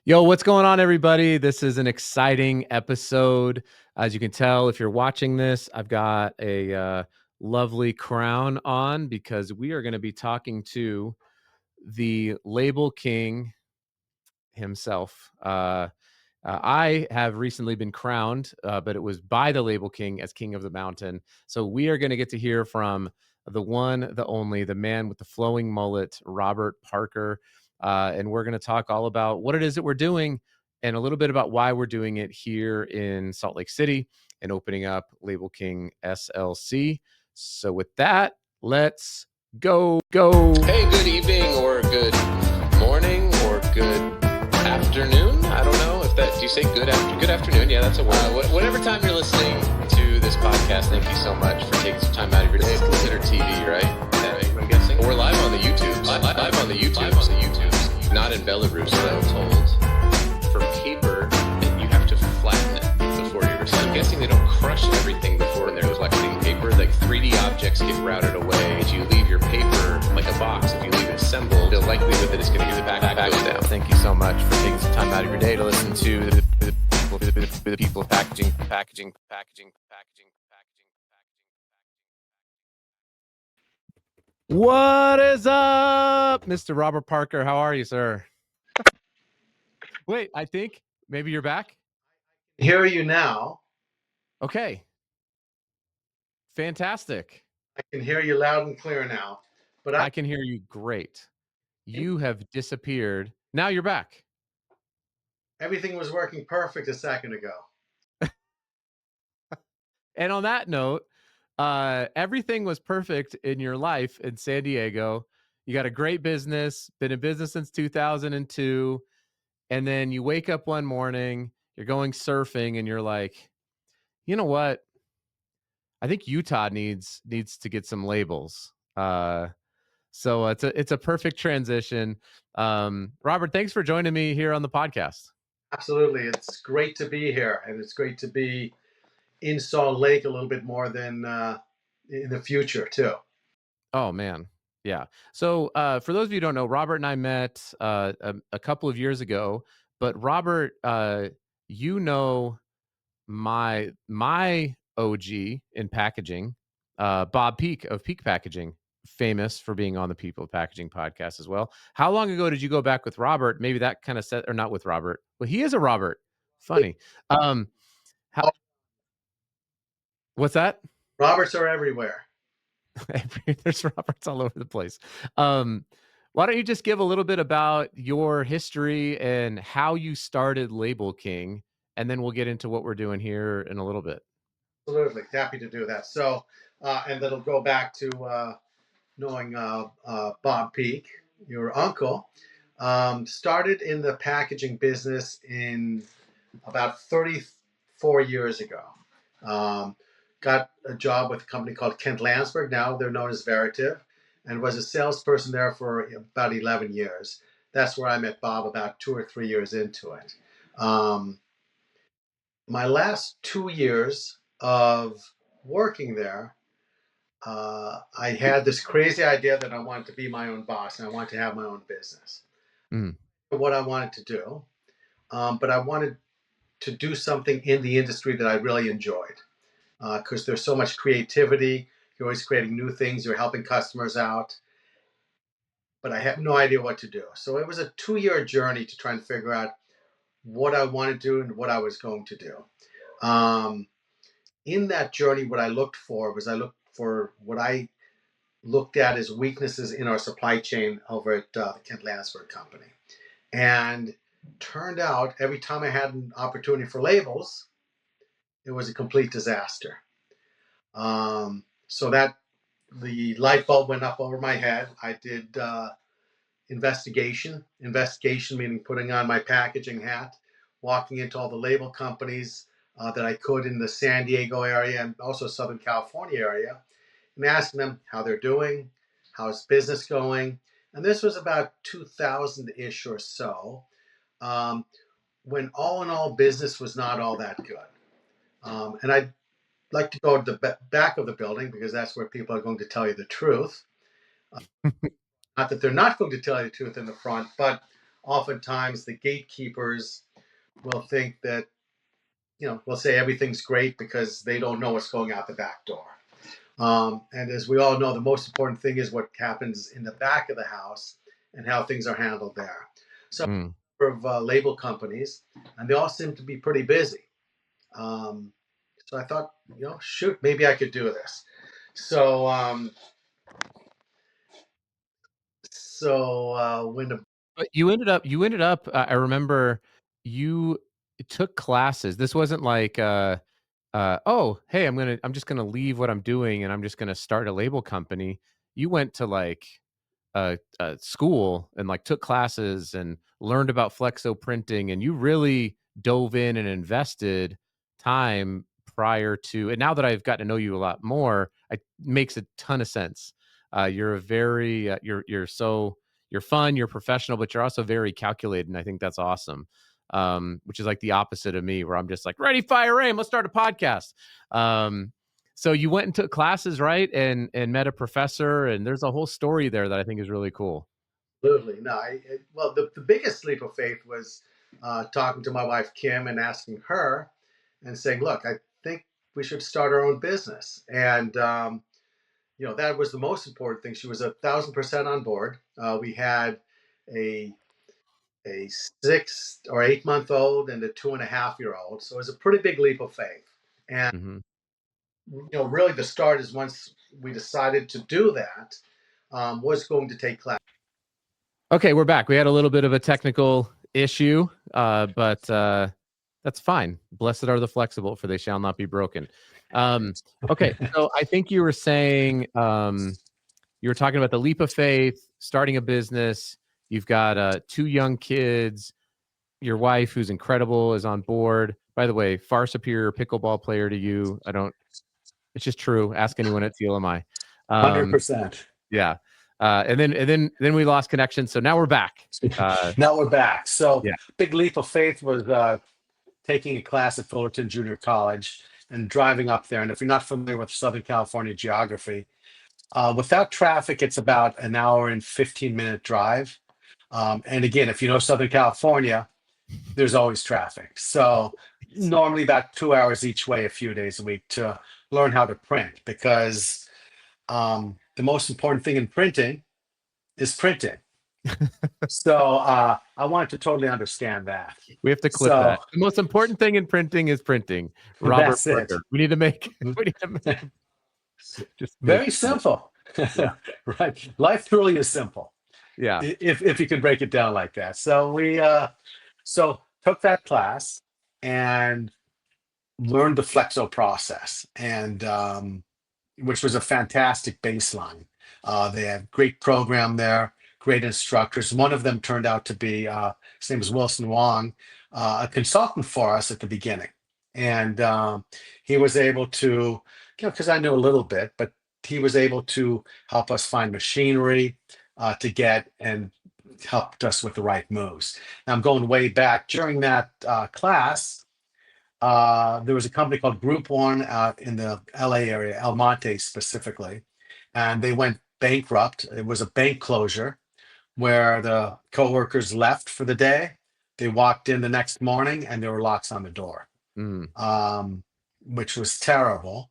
Yo, what's going on, everybody? This is an exciting episode. As you can tell, if you're watching this, I've got a lovely crown on because we are going to be talking to the label king himself. I have recently been crowned, but it was by the label king as king of the mountain. So we are going to get to hear from the one, the only, the man with the flowing mullet, Robert Parker. And we're going to talk all about what it is that we're doing and a little bit about why we're doing it here in Salt Lake City and opening up Label King SLC. So with that, let's go. Hey, good evening or good morning or good afternoon. I don't know if that, do you say good afternoon? Yeah, that's a word. Whatever time you're listening to this podcast, thank you so much for taking some time out of your day. It's considered TV, right? I'm guessing. We're live on the YouTube. Live on the YouTube. Not in Belarus, though. Told. For paper, you have to flatten it before you receive. I'm guessing they don't crush everything before they're collecting paper. Like 3D objects get routed away. If you leave your paper like a box, if you leave it assembled, the likelihood that it's going to get back goes down. Thank you so much for taking some time out of your day to listen to the people of packaging. What is up, Mr. Robert Parker? How are you, sir? Wait, I think maybe you're back. Hear you now. Okay. Fantastic. I can hear you loud and clear now. But I can hear you great. You have disappeared. Now you're back. Everything was working perfect a second ago. And on that note, everything was perfect in your life in San Diego. You got a great business, been in business since 2002. And then you wake up one morning, you're going surfing, and you're like, you know what? I think Utah needs to get some labels. So it's a perfect transition. Robert, thanks for joining me here on the podcast. Absolutely. It's great to be here, and it's great to be in Salt Lake a little bit more than in the future too. Oh, man. Yeah. So for those of you who don't know, Robert and I met a couple of years ago, but Robert, you know my OG in packaging, Bob Peak of Peak Packaging, famous for being on the People of Packaging podcast as well. How long ago did you go back with Robert? Maybe that kind of set, or not with Robert. Well, he is a Robert. Funny. What's that? Roberts are everywhere. There's Roberts all over the place. Why don't you just give a little bit about your history and how you started Label King, and then we'll get into what we're doing here in a little bit. Absolutely. Happy to do that. So, and that'll go back to knowing Bob Peak, your uncle. Started in the packaging business in about 34 years ago. Got a job with a company called Kent Landsberg. Now they're known as Veritiv, and was a salesperson there for about 11 years. That's where I met Bob about 2 or 3 years into it. My last 2 years of working there, I had this crazy idea that I wanted to be my own boss and I wanted to have my own business. What I wanted to do, but I wanted to do something in the industry that I really enjoyed, because there's so much creativity. You're always creating new things. You're helping customers out. But I have no idea what to do. So it was a 2-year journey to try and figure out what I wanted to do and what I was going to do. In that journey, what I looked for what I looked at as weaknesses in our supply chain over at the Kent Landsberg company. And turned out every time I had an opportunity for labels, it was a complete disaster. So that the light bulb went up over my head. I did investigation meaning putting on my packaging hat, walking into all the label companies that I could in the San Diego area and also Southern California area, and asking them how they're doing, how's business going. And this was about 2000-ish or so, when all in all business was not all that good. And I'd like to go to the back of the building because that's where people are going to tell you the truth. Not that they're not going to tell you the truth in the front, but oftentimes the gatekeepers will think that, we'll say everything's great because they don't know what's going out the back door. And as we all know, the most important thing is what happens in the back of the house and how things are handled there. So, of label companies, and they all seem to be pretty busy. So I thought, shoot, maybe I could do this. So, when the But you ended up. I remember you took classes. This wasn't like, oh, hey, I'm just gonna leave what I'm doing and I'm just gonna start a label company. You went to like a school and like took classes and learned about flexo printing, and you really dove in and invested time prior to. And now that I've gotten to know you a lot more, it makes a ton of sense. You're a very you're fun, you're professional, but you're also very calculated, and I think that's awesome. Which is like the opposite of me, where I'm just like, ready, fire, aim, let's start a podcast. So you went and took classes, right? And met a professor, and there's a whole story there that I think is really cool. Absolutely. No, well, the biggest leap of faith was talking to my wife, Kim, and asking her and saying, look, I think we should start our own business. And, that was the most important thing. She was 1,000% on board. We had a 6 or 8 month old and a 2.5-year-old. So it was a pretty big leap of faith. And, really the start is once we decided to do that, was going to take class. Okay, we're back. We had a little bit of a technical issue, but that's fine. Blessed are the flexible, for they shall not be broken. Okay, so I think you were saying you were talking about the leap of faith, starting a business. You've got 2 young kids. Your wife, who's incredible, is on board. By the way, far superior pickleball player to you. It's just true. Ask anyone at TLMI. 100%. Yeah. And then we lost connection. So now we're back. Now we're back. So yeah. Big leap of faith was taking a class at Fullerton Junior College and driving up there. And if you're not familiar with Southern California geography, without traffic, it's about an hour and 15-minute drive. And again, if you know Southern California, there's always traffic. So normally about 2 hours each way, a few days a week, to learn how to print, because the most important thing in printing is printing. So I wanted to totally understand that. We have to clip that. The most important thing in printing is printing. Robert Parker. We need to make just very simple. Yeah. Right. Life truly is simple. Yeah. If you can break it down like that. So we took that class and learned the flexo process, and which was a fantastic baseline. They have great program there, great instructors. One of them turned out to be, his name was Wilson Wong, a consultant for us at the beginning. And he was able to, because I knew a little bit, but he was able to help us find machinery to get, and helped us with the right moves. Now I'm going way back. During that class, there was a company called Group One out in the LA area, El Monte specifically, and they went bankrupt. It was a bank closure where the coworkers left for the day. They walked in the next morning and there were locks on the door, which was terrible.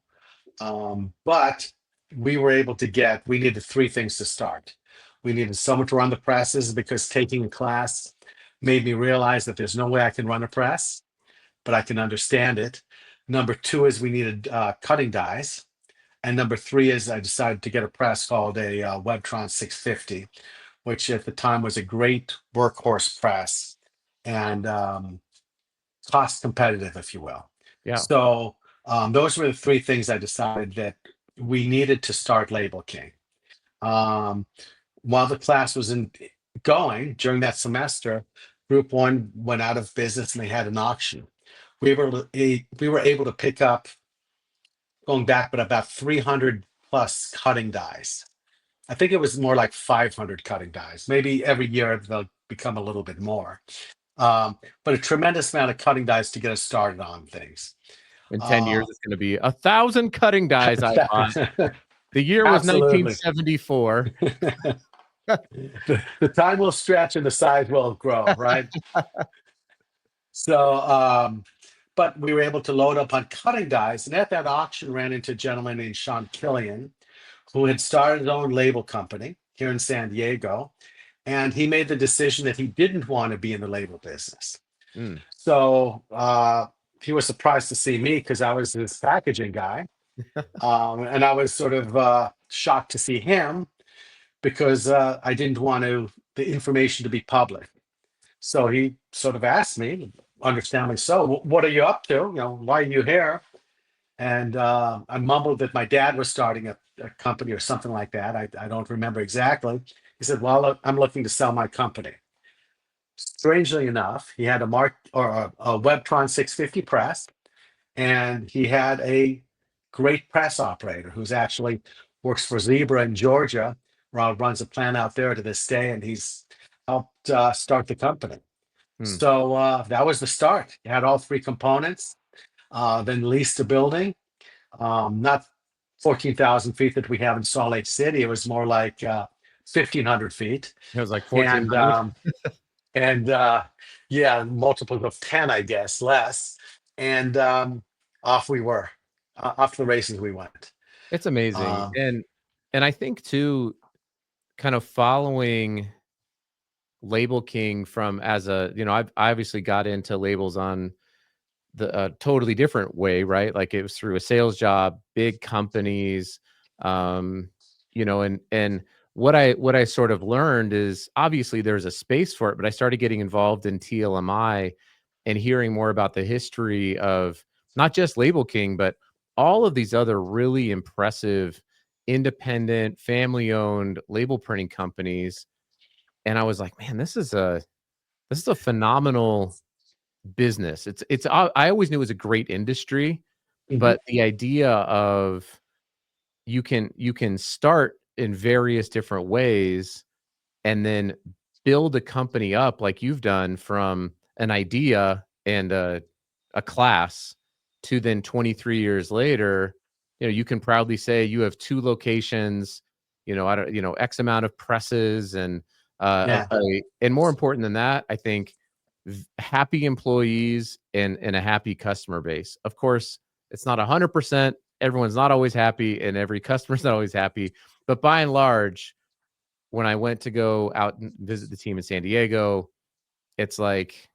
But we were able to we needed 3 things to start. We needed someone to run the presses, because taking a class made me realize that there's no way I can run a press, but I can understand it. Number 2 is we needed cutting dies. And number 3 is I decided to get a press called a Webtron 650, which at the time was a great workhorse press and cost competitive, if you will. Yeah. So those were the 3 things I decided that we needed to start Label King. While the class was going during that semester, Group One went out of business and they had an auction. We were able to pick up, going back, but about 300 plus cutting dies. I think it was more like 500 cutting dies. Maybe every year they'll become a little bit more. But a tremendous amount of cutting dies to get us started on things. In 10 years, it's going to be 1,000 cutting dies I bought. The year was Absolutely. 1974. The time will stretch and the size will grow, right? So, but we were able to load up on cutting dies. And at that auction, ran into a gentleman named Sean Killian, who had started his own label company here in San Diego. And he made the decision that he didn't want to be in the label business. So he was surprised to see me because I was this packaging guy. And I was sort of shocked to see him because I didn't want the information to be public. So he sort of asked me, understandably so, what are you up to? Why are you here? And I mumbled that my dad was starting a company or something like that. I don't remember exactly. He said, well, look, I'm looking to sell my company. Strangely enough, he had a Webtron 650 press, and he had a great press operator who's actually works for Zebra in Georgia, runs a plant out there to this day, and he's helped start the company. So that was the start. He had all three components, then leased a building, not 14,000 feet that we have in Salt Lake City. It was more like 1,500 feet. It was like 1,400. And yeah, multiples of 10, I guess, less. And off we were, off the races we went. It's amazing. And I think too, kind of following Label King from as a, I obviously got into labels on the totally different way, right? Like it was through a sales job, big companies, and what I sort of learned is obviously there's a space for it, but I started getting involved in TLMI and hearing more about the history of not just Label King, but all of these other really impressive independent family-owned label printing companies. And I was like, man, this is a phenomenal business. I always knew it was a great industry, but the idea of you can start in various different ways and then build a company up like you've done from an idea and a class to then 23 years later, you can proudly say you have 2 locations, X amount of presses and and more important than that, I think happy employees and a happy customer base. Of course, it's not 100%. Everyone's not always happy and every customer's not always happy. But by and large, when I went to go out and visit the team in San Diego, it's like,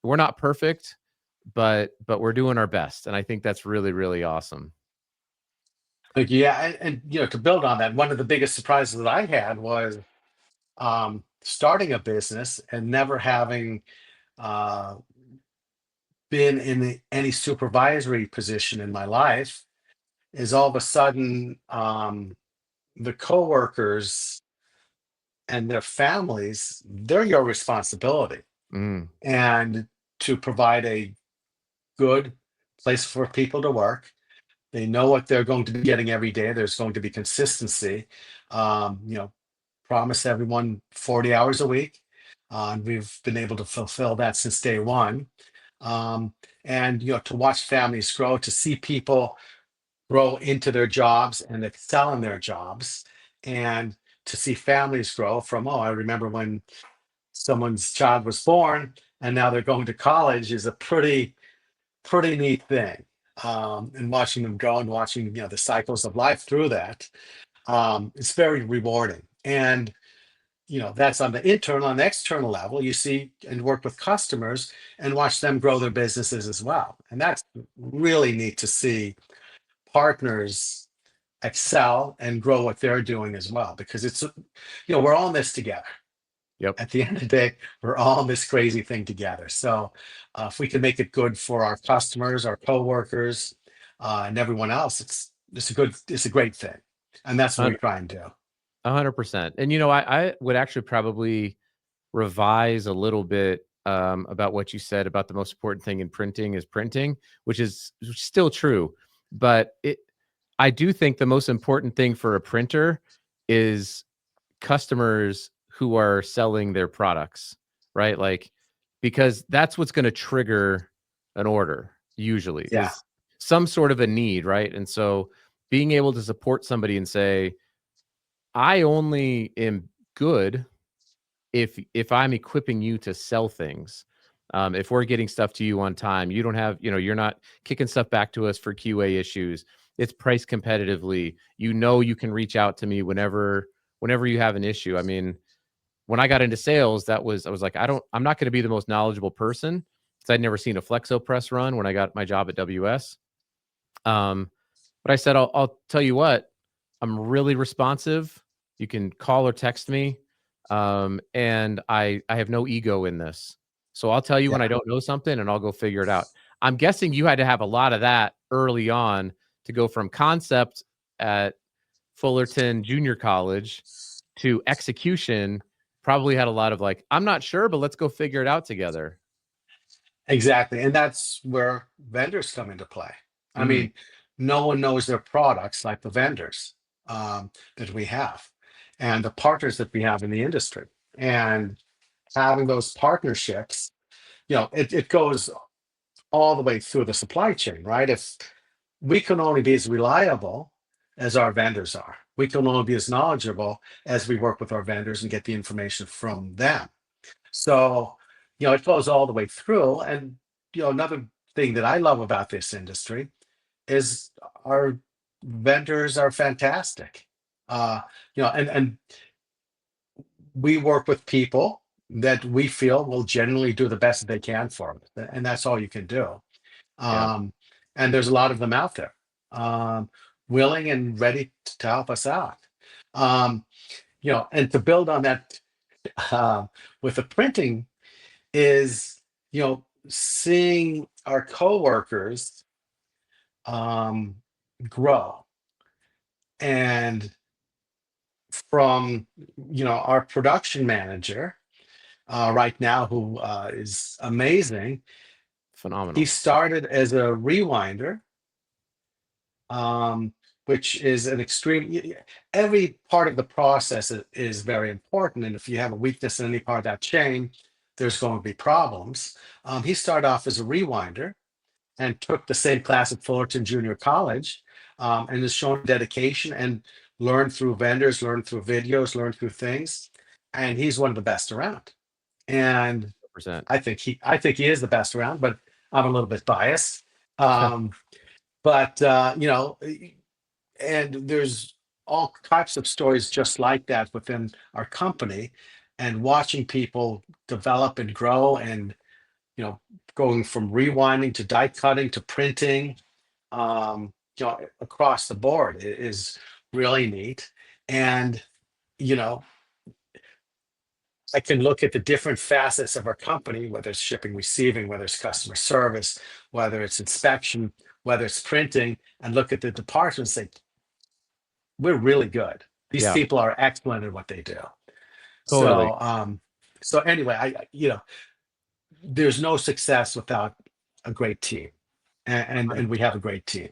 we're not perfect, but we're doing our best. And I think that's really, really awesome. Yeah. And to build on that, one of the biggest surprises that I had was starting a business and never having been in any supervisory position in my life is all of a sudden the coworkers and their families, they're your responsibility. And to provide a good place for people to work. They know what they're going to be getting every day. There's going to be consistency. Promise everyone 40 hours a week. We've been able to fulfill that since day one. And to watch families grow, to see people grow into their jobs and excel in their jobs, and to see families grow from, I remember when someone's child was born and now they're going to college is a pretty neat thing. And watching them grow and watching the cycles of life through that, it's very rewarding. And that's on the internal. On the external level, you see and work with customers and watch them grow their businesses as well. And that's really neat to see partners excel and grow what they're doing as well, because it's we're all in this together. Yep. At the end of the day, we're all in this crazy thing together. So if we can make it good for our customers, our coworkers, and everyone else, it's a great thing. And that's what we try and do. 100%. And I would actually probably revise a little bit about what you said about the most important thing in printing is printing, which is still true. But I do think the most important thing for a printer is customers who are selling their products, right? Like, because that's what's going to trigger an order usually. Yeah. Is some sort of a need, right? And so being able to support somebody and say, I only am good if I'm equipping you to sell things. If we're getting stuff to you on time, you don't have, you're not kicking stuff back to us for QA issues. It's priced competitively. You can reach out to me whenever you have an issue. I mean, when I got into sales, I was like, I'm not going to be the most knowledgeable person because I'd never seen a Flexo press run when I got my job at WS. But I said, I'll tell you what, I'm really responsive. You can call or text me. And I have no ego in this. So I'll tell you when I don't know something and I'll go figure it out. I'm guessing you had to have a lot of that early on to go from concept at Fullerton Junior College to execution. Probably had a lot of like, I'm not sure, but let's go figure it out together. Exactly. And that's where vendors come into play. I mean, no one knows their products like the vendors that we have and the partners that we have in the industry. And having those partnerships, it goes all the way through the supply chain, right? If we can only be as reliable as our vendors are, we can only be as knowledgeable as we work with our vendors and get the information from them. So, it goes all the way through. And, another thing that I love about this industry is our vendors are fantastic. And we work with people that we feel will generally do the best that they can for us. And that's all you can do. And there's a lot of them out there, willing and ready to help us out. And to build on that with the printing is, seeing our coworkers grow. And from, our production manager right now, who is amazing. Phenomenal. He started as a rewinder, which is an extreme, every part of the process is very important. And if you have a weakness in any part of that chain, there's going to be problems. He started off as a rewinder and took the same class at Fullerton Junior College, and has shown dedication and learned through vendors, learned through videos, learned through things. And he's one of the best around. And 100%. I think he is the best around, but I'm a little bit biased. But and there's all types of stories just like that within our company, and watching people develop and grow, and going from rewinding to die cutting to printing, across the board is really neat. And I can look at the different facets of our company, whether it's shipping, receiving, whether it's customer service, whether it's inspection, whether it's printing, and look at the departments and say, we're really good. These people are excellent at what they do. Totally. So anyway, there's no success without a great team, and we have a great team.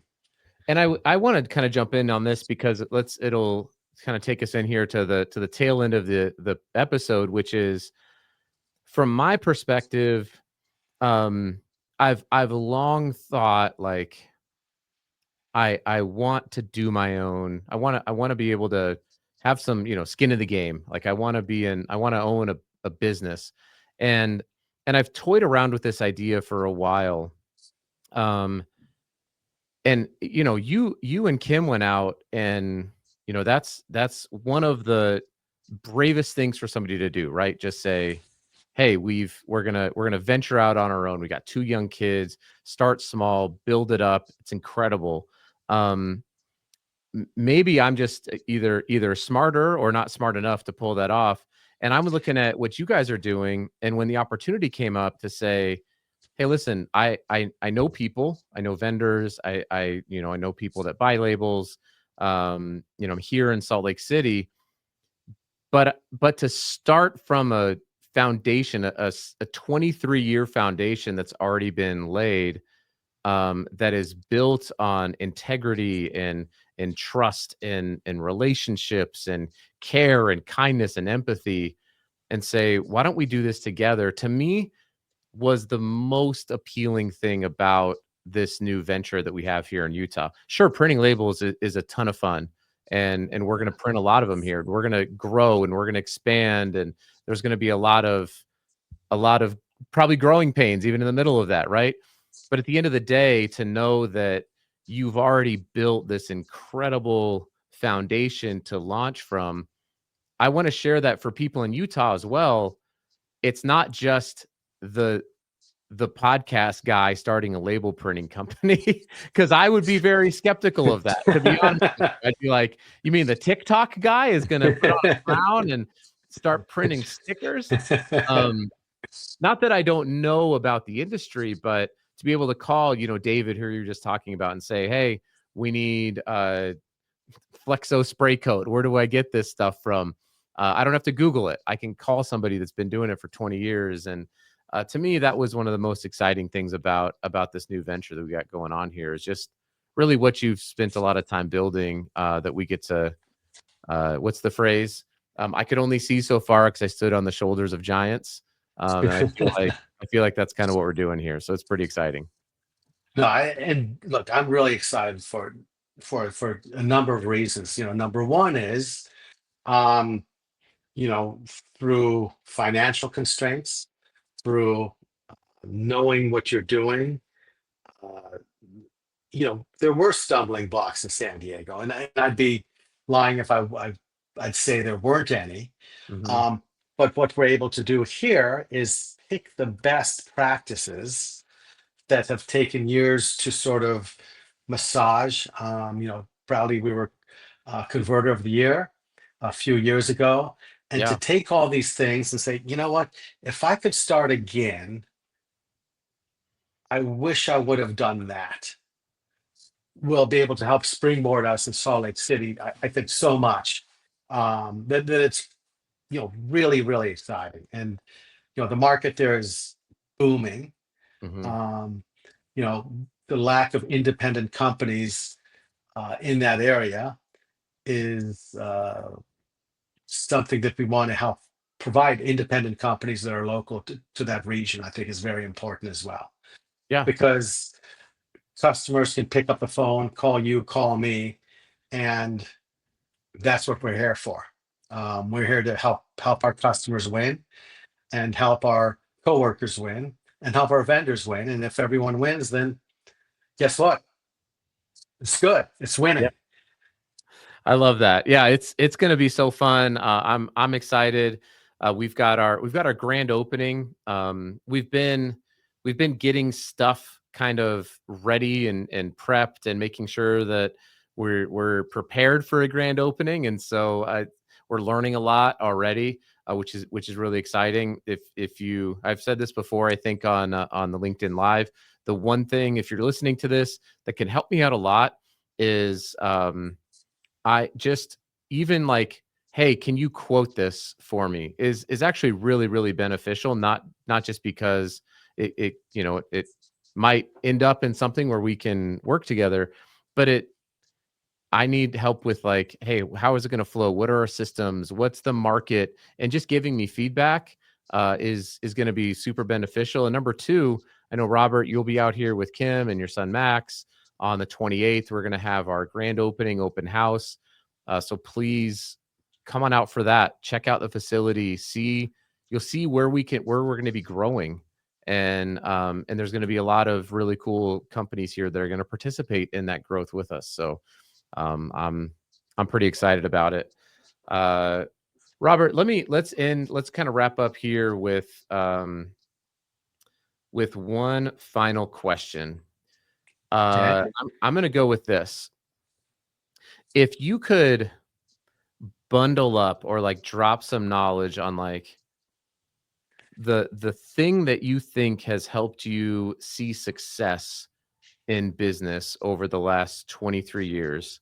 And I want to kind of jump in on this because it'll kind of take us in here to the tail end of the episode, which is, from my perspective, I've long thought, like, I want to do my own. I want to be able to have some, skin in the game. Like, I want to own a business. And I've toyed around with this idea for a while. And you and Kim went out, and that's one of the bravest things for somebody to do, right? Just say, hey, we're gonna venture out on our own. We got 2 young kids, start small, build it up. It's incredible. Maybe I'm just either smarter or not smart enough to pull that off. And I'm looking at what you guys are doing, and when the opportunity came up to say, hey, listen, I know people, I know vendors, I know people that buy labels. I'm here in Salt Lake City, but to start from a foundation, a 23-year foundation that's already been laid, that is built on integrity and trust and relationships and care and kindness and empathy, and say, why don't we do this together? To me, was the most appealing thing about this new venture that we have here in Utah. Sure, printing labels is a ton of fun, and we're going to print a lot of them here. We're going to grow and we're going to expand, and there's going to be a lot of probably growing pains even in the middle of that, right? But at the end of the day, to know that you've already built this incredible foundation to launch from, I want to share that for people in Utah as well. It's not just the podcast guy starting a label printing company, because I would be very skeptical of that, to be honest with you. I'd be like, you mean the TikTok guy is going to put on a crown and start printing stickers? Not that I don't know about the industry, but to be able to call, David, who you're just talking about, and say, hey, we need Flexo spray coat. Where do I get this stuff from? I don't have to Google it. I can call somebody that's been doing it for 20 years. And to me, that was one of the most exciting things about this new venture that we got going on here, is just really what you've spent a lot of time building, that we get to, what's the phrase? I could only see so far because I stood on the shoulders of giants. And I feel like that's kind of what we're doing here. So it's pretty exciting. No, and look, I'm really excited for a number of reasons. Number one is, um, through financial constraints, through knowing what you're doing. Uh, there were stumbling blocks in San Diego, and I'd be lying if I'd say there weren't any. Mhm. But what we're able to do here is pick the best practices that have taken years to sort of massage. Proudly, we were Converter of the Year a few years ago. And to Yeah. take all these things and say, you know what, if I could start again, I wish I would have done that. Will be able to help springboard us in Salt Lake City, I think, so much, that it's really, really exciting. And the market there is booming. Mhm. Um, the lack of independent companies in that area is something that we want to help provide. Independent companies that are local to that region, I think, is very important as well, Yeah. because customers can pick up the phone, call you, call me, and that's what we're here for. We're here to help our customers win, and help our coworkers win, and help our vendors win. And if everyone wins, then guess what? It's good. It's Yeah. winning. I love that. Yeah, it's going to be so fun. I'm excited. We've got our grand opening. We've been getting stuff kind of ready and prepped, and making sure that we're prepared for a grand opening. And so we're learning a lot already, which is really exciting. I've said this before, I think on the LinkedIn Live. The one thing, if you're listening to this, that can help me out a lot is, I just, even like, hey, can you quote this for me, is actually really, really beneficial. Not just because it might end up in something where we can work together, but I need help with, like, hey, how is it going to flow? What are our systems? What's the market? And just giving me feedback is going to be super beneficial. And number two, I know, Robert, you'll be out here with Kim and your son Max on the 28th. We're going to have our grand open house. So please come on out for that. Check out the facility. You'll see where we're going to be growing. And there's going to be a lot of really cool companies here that are going to participate in that growth with us. So I'm pretty excited about it. Robert, let's kind of wrap up here with one final question. Okay. I'm going to go with this. If you could bundle up, or like drop some knowledge on, like, the thing that you think has helped you see success in business over the last 23 years,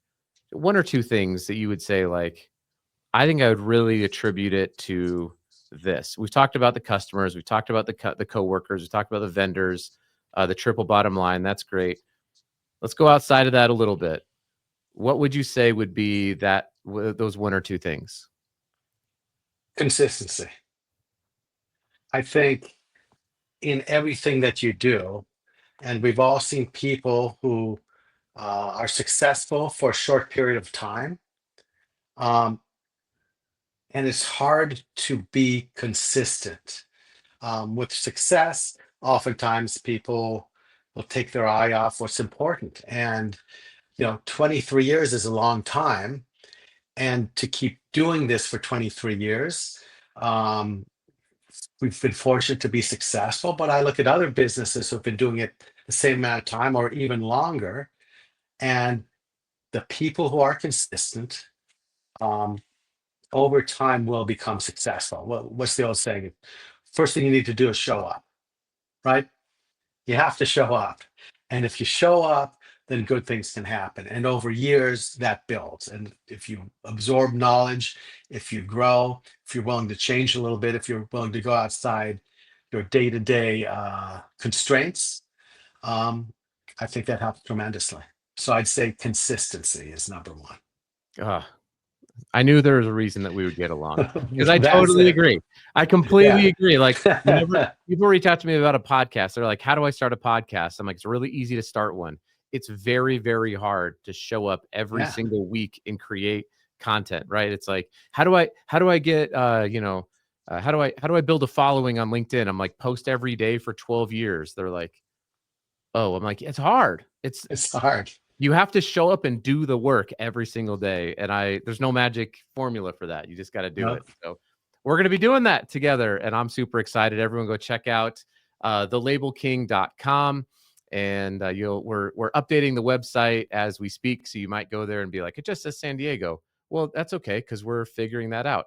one or two things that you would say, like, I think I would really attribute it to this. We've talked about the customers, we've talked about the coworkers, we've talked about the vendors, the triple bottom line. That's great. Let's go outside of that a little bit. What would you say would be those one or two things? Consistency. I think in everything that you do, and we've all seen people who are successful for a short period of time, Um, and it's hard to be consistent. With success, oftentimes people will take their eye off what's important. And, 23 years is a long time. And to keep doing this for 23 years, um, we've been fortunate to be successful. But I look at other businesses who've been doing it the same amount of time or even longer. And the people who are consistent, um, over time will become successful. What's the old saying? First thing you need to do is show up, right? You have to show up. And if you show up, then good things can happen. And over years, that builds. And if you absorb knowledge, if you grow, if you're willing to change a little bit, if you're willing to go outside your day to day constraints, um, I think that helps tremendously. So I'd say consistency is number one. I knew there was a reason that we would get along because I That's totally it. agree. I completely agree. Like, whenever Yeah. people reach out to me about a podcast, they're like, "How do I start a podcast?" I'm like, "It's really easy to start one. It's very, very hard to show up every Yeah. single week and create content, right? It's like, how do I get, how do I build a following on LinkedIn? I'm like, post every day for 12 years. They're like, oh, I'm like, it's hard. It's hard. You have to show up and do the work every single day. And there's no magic formula for that. You just got to do it. So we're going to be doing that together. And I'm super excited. Everyone go check out thelabelking.com. And we're updating the website as we speak. So you might go there and be like, it just says San Diego. Well, that's okay, because we're figuring that out.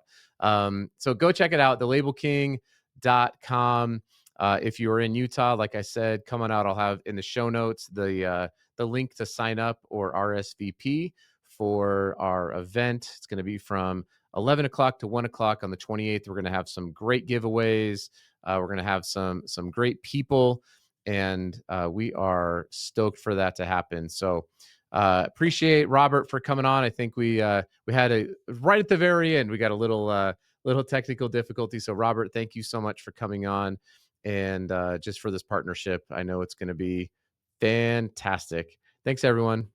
So go check it out, thelabelking.com. If you are in Utah, like I said, come on out. I'll have in the show notes the link to sign up or RSVP for our event. It's going to be from 11 o'clock to 1 o'clock on the 28th. We're going to have some great giveaways. We're going to have some great people, and we are stoked for that to happen. So appreciate Robert for coming on. I think we had right at the very end, we got a little technical difficulty. So Robert, thank you so much for coming on, and just for this partnership. I know it's going to be fantastic. Thanks, everyone.